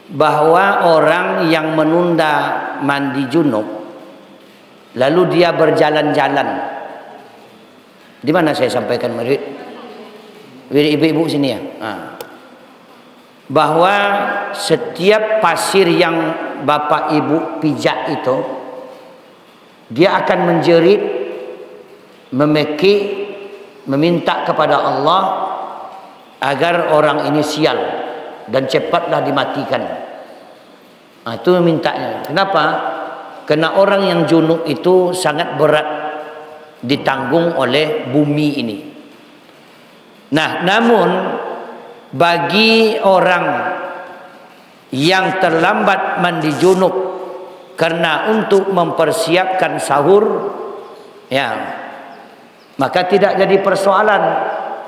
bahwa orang yang menunda mandi junub lalu dia berjalan-jalan. Di mana saya sampaikan murid? Ibu-ibu sini ya. Bahwa setiap pasir yang bapak ibu pijak itu, dia akan menjerit, memekik, meminta kepada Allah agar orang ini sial dan cepatlah dimatikan. Itu mintanya. Kenapa? Karena orang yang junub itu sangat berat ditanggung oleh bumi ini. Nah, namun bagi orang yang terlambat mandi junub karena untuk mempersiapkan sahur, ya, maka tidak jadi persoalan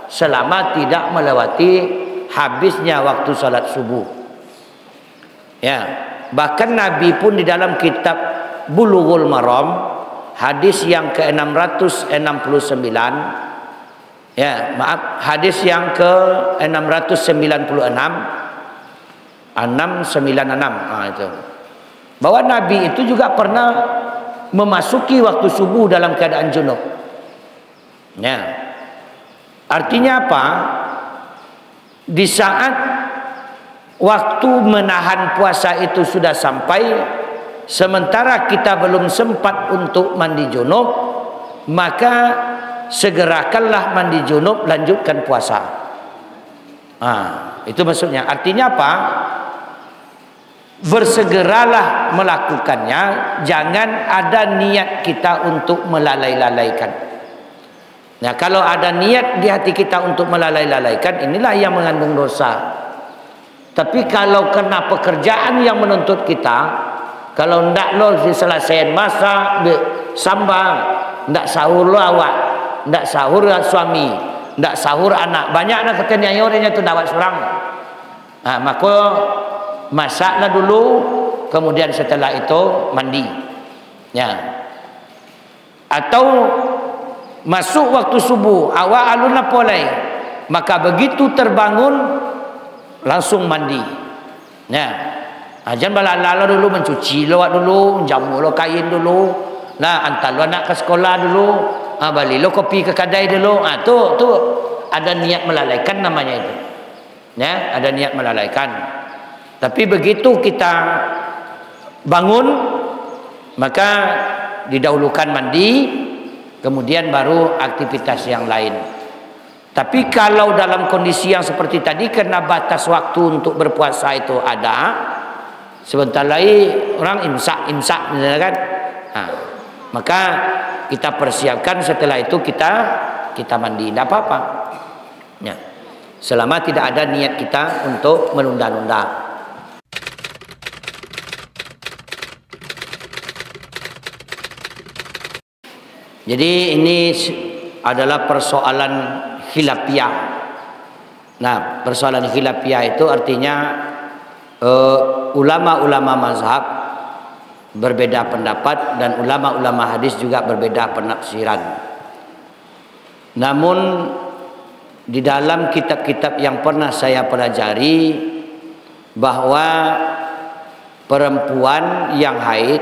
selama tidak melewati habisnya waktu salat subuh. Ya, bahkan Nabi pun di dalam kitab Bulughul Maram hadis yang ke-669, ya, maaf, hadis yang ke-696, 696, itu. Bahwa Nabi itu juga pernah memasuki waktu subuh dalam keadaan junub. Ya. Artinya apa? Di saat waktu menahan puasa itu sudah sampai, sementara kita belum sempat untuk mandi junub, maka segerakanlah mandi junub, lanjutkan puasa. Itu maksudnya. Artinya apa? Bersegeralah melakukannya, jangan ada niat kita untuk melalai-lalaikan. Nah, kalau ada niat di hati kita untuk melalai-lalaikan, inilah yang mengandung dosa. Tapi kalau kena pekerjaan yang menuntut kita, kalau ndak lo diselesaikan masa sambang, ndak sahur lo awak, ndak sahur suami, ndak sahur anak, banyak nak katanya orangnya tu dawat seorang. Maka masaklah dulu, kemudian setelah itu mandi. Ya. Atau masuk waktu subuh, awak alunlah polai, maka begitu terbangun langsung mandi. Ya. Jangan balala dulu, mencuci lo dulu, jamu lo kain dulu, nah antar lo anak ke sekolah dulu, balik lo kopi ke kedai dulu. Tu ada niat melalaikan namanya itu. Ya, ada niat melalaikan. Tapi begitu kita bangun, maka didahulukan mandi, kemudian baru aktivitas yang lain. Tapi kalau dalam kondisi yang seperti tadi, karena batas waktu untuk berpuasa itu ada, sebentar lagi orang imsak kan, maka kita persiapkan, setelah itu kita mandi, tidak apa-apa. Ya. Selama tidak ada niat kita untuk menunda-nunda. Jadi ini adalah persoalan khilafiyah. Nah, persoalan khilafiyah itu artinya ulama-ulama mazhab berbeda pendapat dan ulama-ulama hadis juga berbeda penafsiran. Namun di dalam kitab-kitab yang pernah saya pelajari, bahwa perempuan yang haid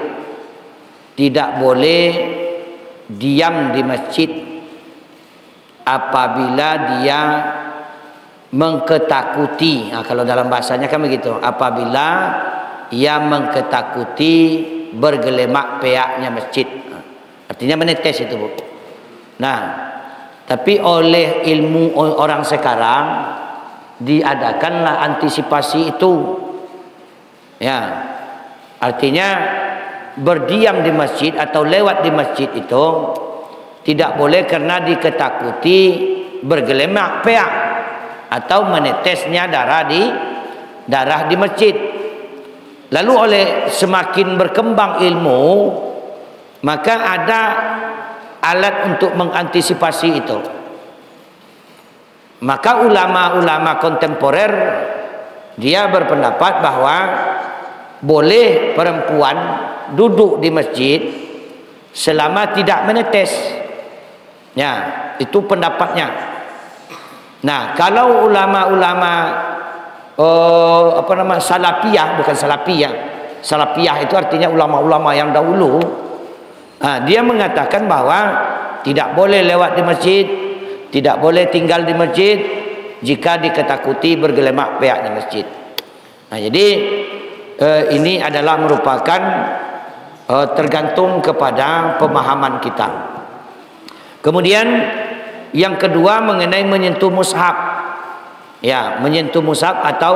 tidak boleh diam di masjid apabila dia mengketakuti. Kalau dalam bahasanya kan begitu, apabila ia mengketakuti bergelemak peaknya masjid, artinya menetes itu, Bu. Nah, tapi oleh ilmu orang sekarang diadakanlah antisipasi itu. Ya, artinya berdiam di masjid atau lewat di masjid itu tidak boleh karena diketakuti bergelemak peak atau menetesnya darah di masjid. Lalu oleh semakin berkembang ilmu, maka ada alat untuk mengantisipasi itu. Maka ulama-ulama kontemporer dia berpendapat bahwa boleh perempuan duduk di masjid selama tidak menetes. Ya, itu pendapatnya. Nah, kalau ulama-ulama salafiyah, bukan salafiyah. Salafiyah itu artinya ulama-ulama yang dahulu. Dia mengatakan bahwa tidak boleh lewat di masjid, tidak boleh tinggal di masjid jika diketakuti bergelemak pihak di masjid. Jadi ini adalah merupakan tergantung kepada pemahaman kita. Kemudian yang kedua mengenai menyentuh mushaf. Ya, menyentuh mushaf atau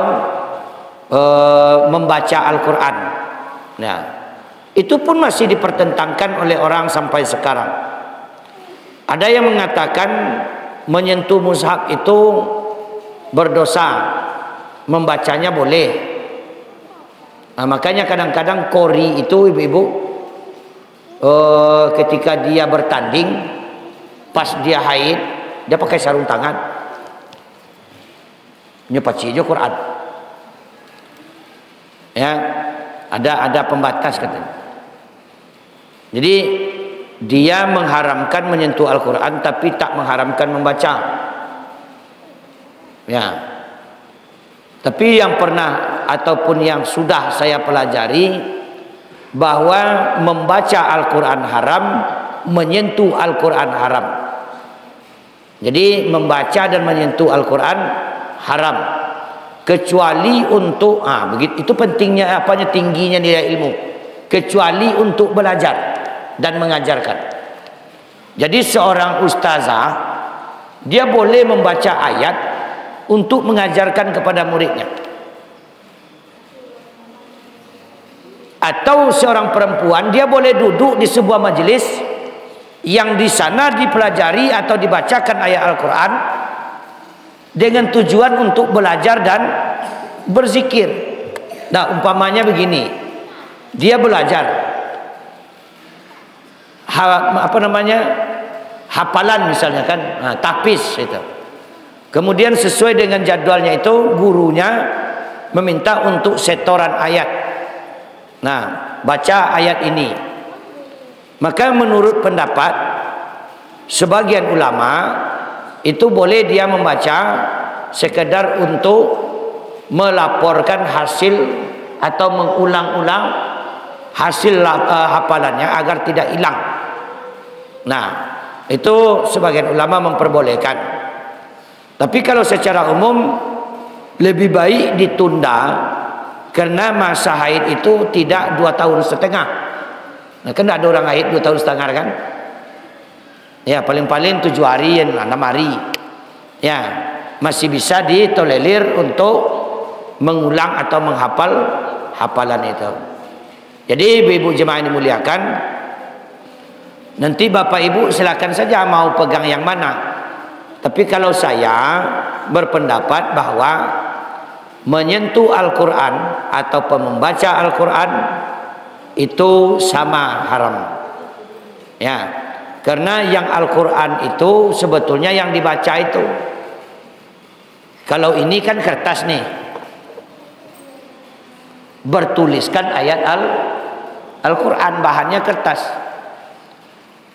membaca Al-Quran. Nah, itu pun masih dipertentangkan oleh orang sampai sekarang. Ada yang mengatakan menyentuh mushaf itu berdosa, membacanya boleh. Makanya kadang-kadang qori itu ibu-ibu ketika dia bertanding, pas dia haid, dia pakai sarung tangan, nyepaci aja Quran. Ya, ada pembatas katanya. Jadi dia mengharamkan menyentuh Al-Quran tapi tak mengharamkan membaca. Ya. Tapi yang pernah ataupun yang sudah saya pelajari bahwa membaca Al-Quran haram, menyentuh Al-Quran haram. Jadi membaca dan menyentuh Al-Quran haram, kecuali untuk begitu. Itu pentingnya tingginya nilai ilmu, kecuali untuk belajar dan mengajarkan. Jadi seorang ustazah dia boleh membaca ayat untuk mengajarkan kepada muridnya. Atau seorang perempuan dia boleh duduk di sebuah majelis yang di sana dipelajari atau dibacakan ayat Al-Quran dengan tujuan untuk belajar dan berzikir. Nah, umpamanya begini, dia belajar hafalan misalnya kan, tahfiz itu. Kemudian sesuai dengan jadwalnya itu gurunya meminta untuk setoran ayat. Nah, baca ayat ini. Maka menurut pendapat sebagian ulama itu boleh dia membaca sekedar untuk melaporkan hasil atau mengulang-ulang hasil hafalannya agar tidak hilang. Nah, itu sebagian ulama memperbolehkan. Tapi kalau secara umum lebih baik ditunda, karena masa haid itu tidak 2,5 tahun. Nah, kan ada orang haid 2,5 tahun kan? Ya, paling-paling 7 hari, 6 hari. Ya, masih bisa ditolerir untuk mengulang atau menghafal hafalan itu. Jadi ibu-ibu jemaah yang dimuliakan, nanti bapak ibu silakan saja mau pegang yang mana. Tapi kalau saya berpendapat bahwa menyentuh Al-Quran atau membaca Al-Quran itu sama haram. Ya, karena yang Al-Quran itu sebetulnya yang dibaca itu. Kalau ini kan kertas nih, bertuliskan ayat Al-Quran, bahannya kertas.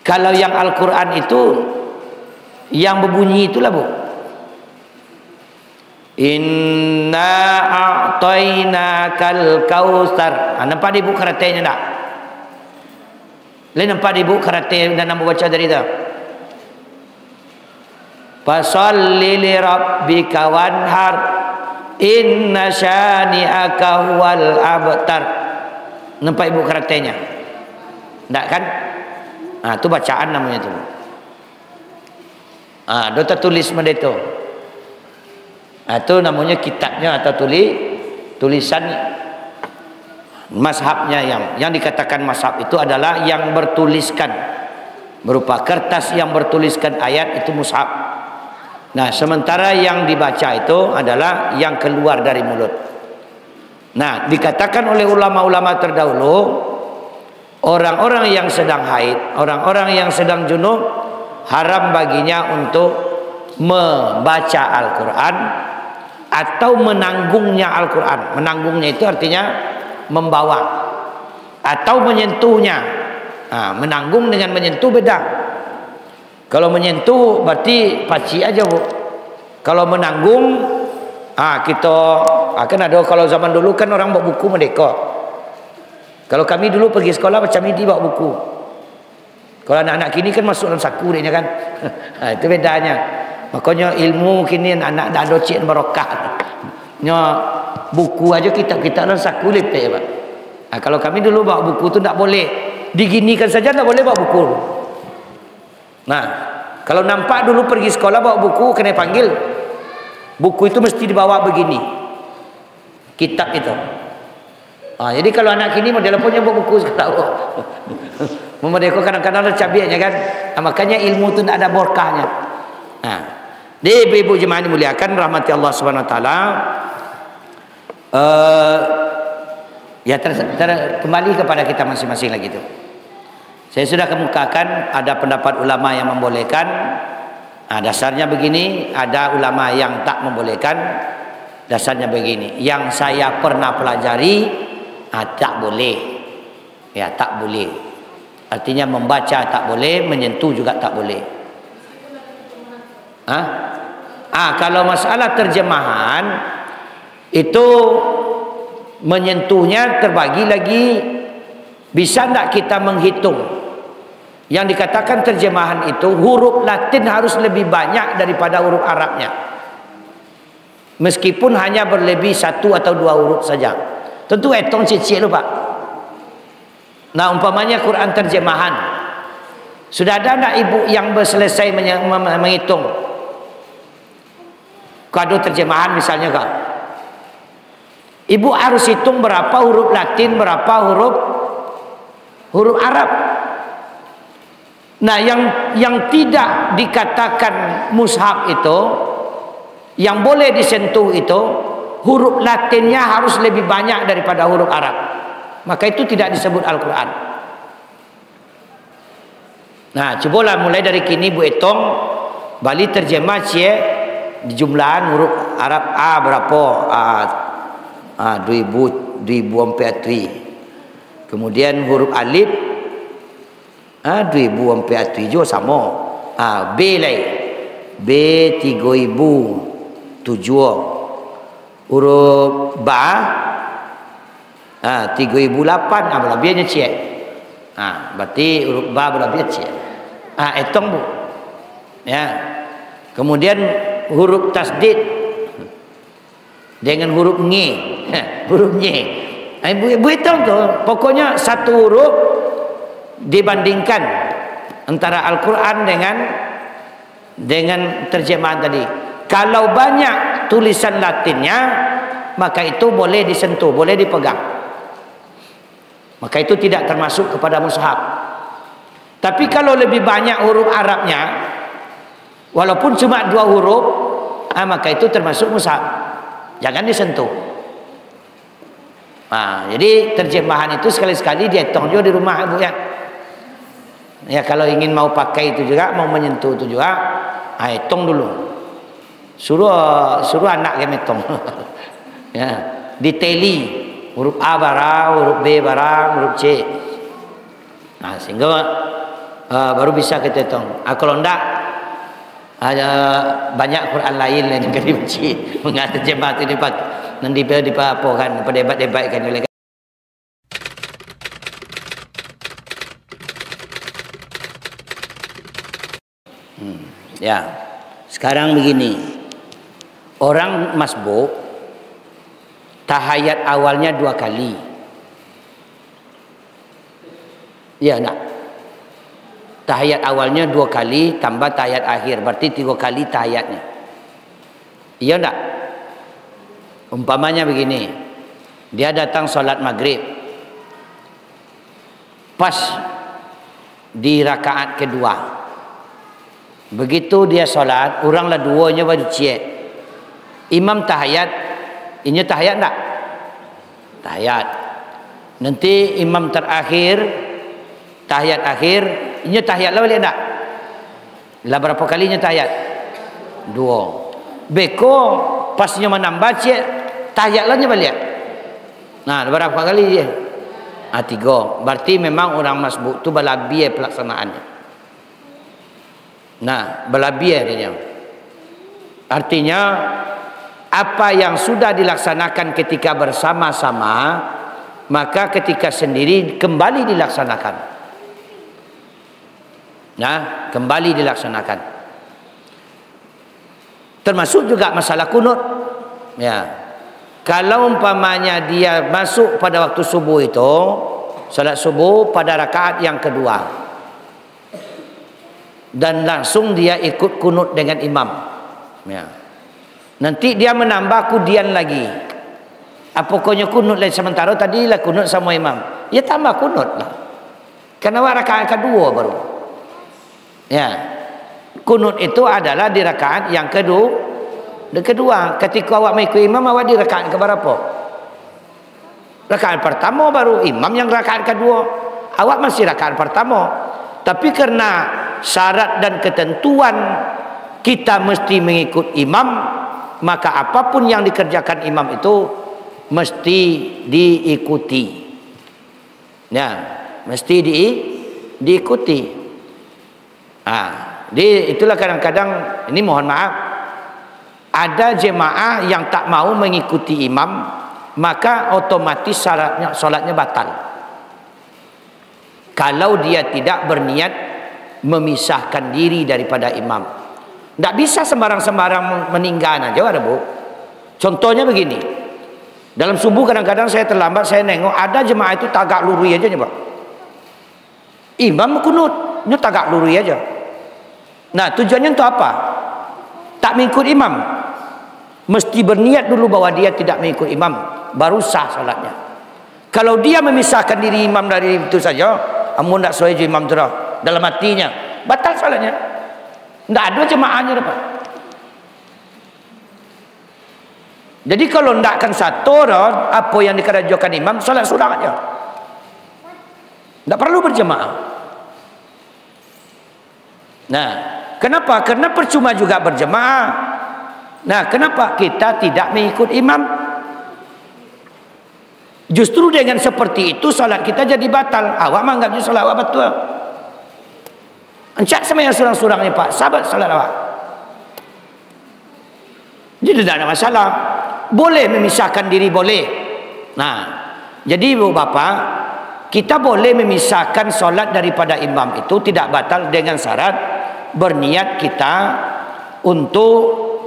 Kalau yang Al-Quran itu yang berbunyi itulah bu, inna a'tainakal kautsar. Nampak di buku karatenya tak? Lain nampak di buku karate dan nama baca dari itu. Fasalli li rabbika wanhar inna syani'aka huwal abtar. Nampak ibu karatenya? Tak kan? Itu bacaan namanya tu. Dia tertulis pada itu. Itu namanya kitabnya atau tulisan mazhabnya. Yang dikatakan mazhab itu adalah yang bertuliskan, berupa kertas yang bertuliskan ayat, itu mushaf. Nah, sementara yang dibaca itu adalah yang keluar dari mulut. Nah, dikatakan oleh ulama-ulama terdahulu, orang-orang yang sedang haid, orang-orang yang sedang junub, haram baginya untuk membaca Al-Quran atau menanggungnya Al-Quran. Menanggungnya itu artinya membawa atau menyentuhnya. Menanggung dengan menyentuh beda. Kalau menyentuh berarti paci aja bu. Kalau menanggung Kita kan ada, kalau zaman dulu kan orang bawa buku merdeka. Kalau kami dulu pergi sekolah macam ini bawa buku. Kalau anak-anak kini kan masuk dalam saku dia kan. Itu bedanya. Makanya ilmu kini anak dah ada cik barokah. Nya buku aja kita dalam saku lepek Pak. Kalau kami dulu bawa buku tu tak boleh. Diginikan saja tak boleh bawa buku. Nah, kalau nampak dulu pergi sekolah bawa buku kena panggil. Buku itu mesti dibawa begini. Kitab itu. Jadi kalau anak kini model punya buku sekarang. Mereka kadang-kadang ada cabiknya kan. Makanya ilmu itu tidak ada berkahnya. Di ibu-ibu jemaah dimuliakan rahmati Allah Subhanahu Wa Taala. Kembali kepada kita masing-masing lagi tu. Saya sudah kemukakan ada pendapat ulama yang membolehkan. Dasarnya begini, ada ulama yang tak membolehkan. Dasarnya begini, yang saya pernah pelajari tak boleh. Ya, tak boleh. Artinya membaca tak boleh, menyentuh juga tak boleh. Kalau masalah terjemahan itu menyentuhnya terbagi lagi. Bisa tak kita menghitung? Yang dikatakan terjemahan itu huruf Latin harus lebih banyak daripada huruf Arabnya. Meskipun hanya berlebih 1 atau 2 huruf saja. Tentu etong cicik lu Pak. Nah umpamanya Quran terjemahan. Sudah ada tak ibu yang selesai menghitung? Kado terjemahan misalnya Kak. Ibu harus hitung berapa huruf Latin, berapa huruf Arab. Nah, yang tidak dikatakan mushaf itu, yang boleh disentuh itu, huruf Latinnya harus lebih banyak daripada huruf Arab. Maka itu tidak disebut Al-Quran. Nah, cobalah mulai dari kini Bu Etong, Bali terjemah di jumlahan huruf Arab berapa? 2000 kemudian huruf alif 2000 sama. B lain. B 3007. Huruf ba 3008 berlebihnya cik. Berarti huruf ba berlebih cik. Etong Bu. Ya. Kemudian huruf tasdid dengan huruf nge. Huruf nge. Ibu hitung tu. Pokoknya satu huruf dibandingkan antara Al-Quran dengan terjemahan tadi. Kalau banyak tulisan Latinnya, maka itu boleh disentuh, boleh dipegang. Maka itu tidak termasuk kepada mushaf. Tapi kalau lebih banyak huruf Arabnya, walaupun cuma 2 huruf, maka itu termasuk mushaf. Jangan disentuh. Jadi terjemahan itu sekali-sekali dihitung juga di rumah Ibu ya. Ya kalau ingin mau pakai itu juga, mau menyentuh itu juga, hitung dulu. Suruh anak yang hitung. Ya, diteli huruf A barang, huruf B barang, huruf C. Sehingga baru bisa kita hitung. Kalau enggak, ada banyak Quran lain yang akan dibenci. Mengatakan jemaat ini nanti dipapokan, debat-debatkan oleh. Ya, sekarang begini, orang masbuk tahayat awalnya 2 kali. Ya, nak. Tahayat awalnya 2 kali tambah tahayat akhir, berarti 3 kali tahayatnya. Iya enggak? Umpamanya begini, dia datang sholat maghrib, pas di rakaat kedua. Begitu dia sholat, oranglah 2-nya baru cek. Imam tahayat, ini tahayat tak? Tahayat. Nanti imam terakhir, tahayat akhir, ini tahayat lah balik tak? Lah berapa kalinya tahayat? 2. Beko pasnya menambah cek, tahayat lahnya balik. Nah, berapa kali dia? 3. Berarti memang orang masbuk tu berlebih pelaksanaannya. Nah, berlebih artinya. Artinya Apa yang sudah dilaksanakan ketika bersama-sama, maka ketika sendiri kembali dilaksanakan. Nah, kembali dilaksanakan. Termasuk juga masalah kunut. Ya. Kalau umpamanya dia masuk pada waktu subuh itu, salat subuh pada rakaat yang kedua, dan langsung dia ikut kunut dengan imam. Ya. Nanti dia menambah kudian lagi. Pokoknya kunut lagi sementara tadilah kunut sama imam. Ya tambah kunut lah. Karena rakaat kedua baru. Ya. Kunut itu adalah di rakaat yang kedua. Ketika awak mengikut imam, awak di rakaat keberapa? Rakaat pertama baru imam yang rakaat kedua. Awak masih rakaat pertama. Tapi karena syarat dan ketentuan kita mesti mengikut imam, maka apapun yang dikerjakan imam itu mesti diikuti. Ya, mesti diikuti. Itulah kadang-kadang ini mohon maaf, ada jemaah yang tak mau mengikuti imam, maka otomatis salatnya batal. Kalau dia tidak berniat memisahkan diri daripada imam. Tak bisa sembarang-sembarang meninggal aja ada bu. Contohnya begini. Dalam subuh kadang-kadang saya terlambat, saya nengok ada jemaah itu tagak lurus aja nih, Pak. Imam kunut, ini tagak lurus aja. Nah, tujuannya untuk apa? Tak mengikut imam. Mesti berniat dulu bahwa dia tidak mengikut imam, baru sah salatnya. Kalau dia memisahkan diri imam dari itu saja, amun tak sesuai imam tu dah, dalam hatinya, batal salatnya. Tak ada jemaahnya dapat. Jadi kalau ndakkan satu dah, apa yang dikerjakan imam, salat sudah aja. Tak perlu berjemaah. Nah, kenapa? Karena percuma juga berjemaah. Nah, kenapa kita tidak mengikut imam? Justru dengan seperti itu salat kita jadi batal. Awak menganggapnya salat awak betul. Encak sama yang surang-surangnya Pak, sahabat salat awak. Jadi tidak ada masalah. Boleh memisahkan diri, boleh. Nah, jadi ibu bapa, kita boleh memisahkan solat daripada imam itu tidak batal dengan syarat berniat kita untuk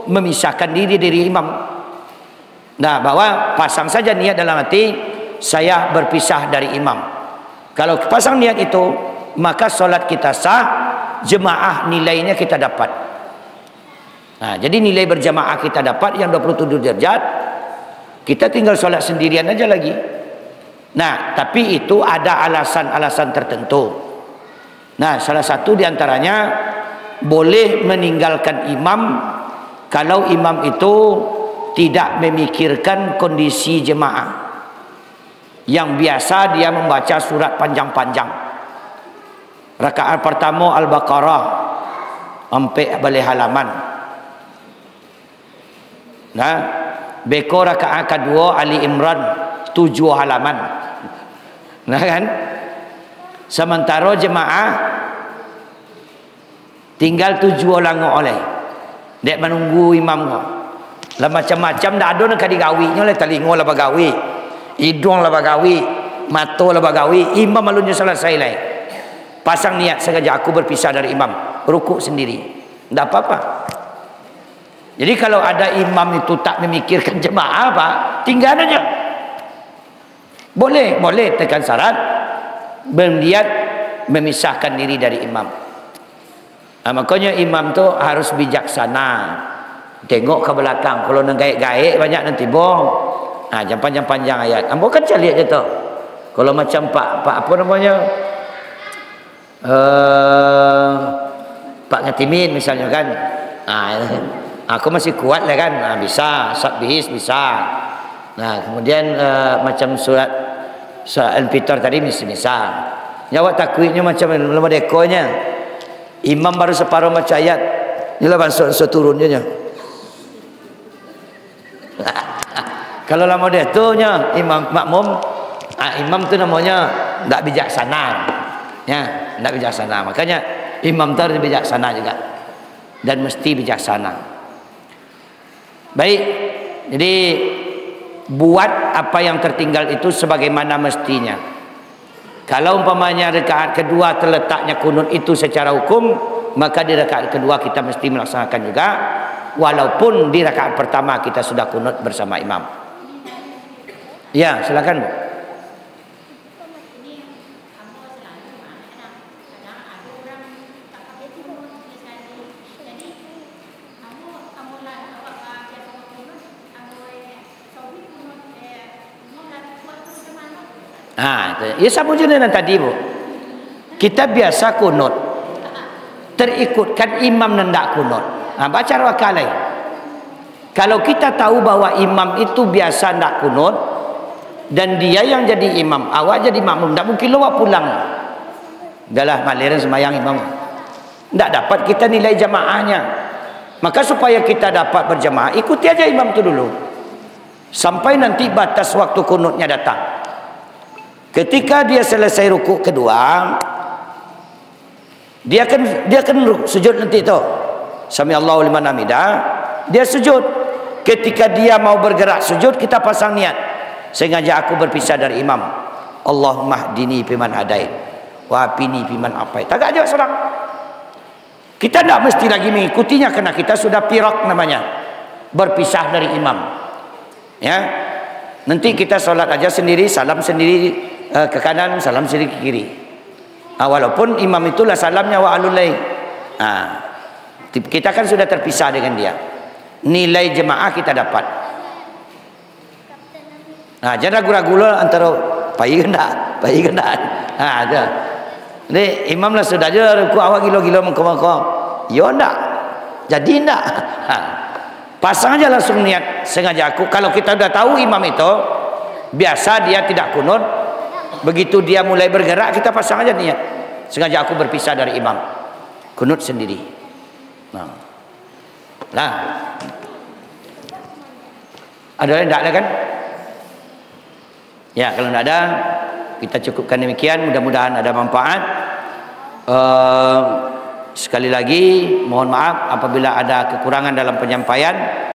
memisahkan diri dari imam. Nah, bahwa pasang saja niat dalam hati, saya berpisah dari imam. Kalau pasang niat itu, maka solat kita sah, jemaah nilainya kita dapat. Nah, jadi nilai berjamaah kita dapat yang 27 derajat. Kita tinggal solat sendirian aja lagi. Nah, tapi itu ada alasan-alasan tertentu. Nah, salah satu diantaranya boleh meninggalkan imam kalau imam itu tidak memikirkan kondisi jemaah. Yang biasa dia membaca surat panjang-panjang. Rakaat pertama Al-Baqarah sampai balik halaman. Nah, beko rakaat kedua Ali Imran 7 halaman. Nah kan? Sementara jemaah tinggal 7 orang oleh. Dek menunggu imam kau. Lah macam-macam dah ada nak digawinya le telinga lah bagawi. Hidung lah bagawi, mata lah bagawi. Imam malunya selesai lah. Pasang niat sengaja aku berpisah dari imam, rukuk sendiri. Tak apa-apa. Jadi kalau ada imam itu tak memikirkan jemaah apa, tinggal aja. Boleh tekan syarat berniat memisahkan diri dari imam. Makanya imam tu harus bijaksana. Tengok ke belakang. Kalau nak gaik-gaik banyak nanti bohong. Jangan panjang-panjang ayat. Ambo kan lihat je tu. Kalau macam Pak apa namanya? Pak Ngatimin misalnya kan. Aku masih kuat lah kan. Bisa Sabbihis bisa. Nah, kemudian macam surat Al-Fitar tadi bisa. Nyawa takwidnya macam lama dekonya. Imam baru separuh baca ayat. Inilah bansuan turunnya. Kalau lama dekonya imam makmum, imam tu namanya tak bijaksana. Ya, tak bijaksana. Makanya imam tu harus bijaksana juga. Dan mesti bijaksana. Baik, Jadi buat apa yang tertinggal itu sebagaimana mestinya. Kalau umpamanya rakaat kedua terletaknya kunut itu secara hukum, maka di rakaat kedua kita mesti melaksanakan juga, walaupun di rakaat pertama kita sudah kunut bersama imam. Ya, silakan Bu. Ya sama je dengan tadi Bu. Kita biasa kunut, terikutkan imam nendak kunut. Baca rakaat lain. Kalau kita tahu bahwa imam itu biasa ndak kunut dan dia yang jadi imam, awak jadi makmum, ndak mungkin awak pulang. Udahlah maliran sembahyang imam. Ndak dapat kita nilai jamaahnya. Maka supaya kita dapat berjamaah, ikuti aja imam itu dulu. Sampai nanti batas waktu kunutnya datang. Ketika dia selesai rukuk kedua, dia akan sujud nanti tu. Sami Allahu liman hamidah. Dia sujud. Ketika dia mau bergerak sujud, kita pasang niat. Sengaja aku berpisah dari imam. Allahumma hdini fiman hadait wa afini fiman afait. Tak aja seorang. Kita tidak mesti lagi mengikutinya karena kita sudah pirak namanya. Berpisah dari imam. Ya. Nanti kita solat aja sendiri, salam sendiri ke kanan, salam sendiri ke kiri. Walaupun imam itulah salamnya wa alulai. Kita kan sudah terpisah dengan dia. Nilai jemaah kita dapat. Jangan ragu-ragu antara baik enggak, baik enggak. Ada. Ini imam lah sudah aja ruku awak gilo-gilo mengko-mengko. Ya enggak. Jadi enggak. Pasang aja langsung niat sengaja aku. Kalau kita sudah tahu imam itu biasa dia tidak kunut, begitu dia mulai bergerak kita pasang aja niat sengaja aku berpisah dari imam, kunut sendiri. Nah, ada yang tidak ada kan? Ya, kalau tidak ada kita cukupkan demikian. Mudah-mudahan ada manfaat. Sekali lagi mohon maaf apabila ada kekurangan dalam penyampaian.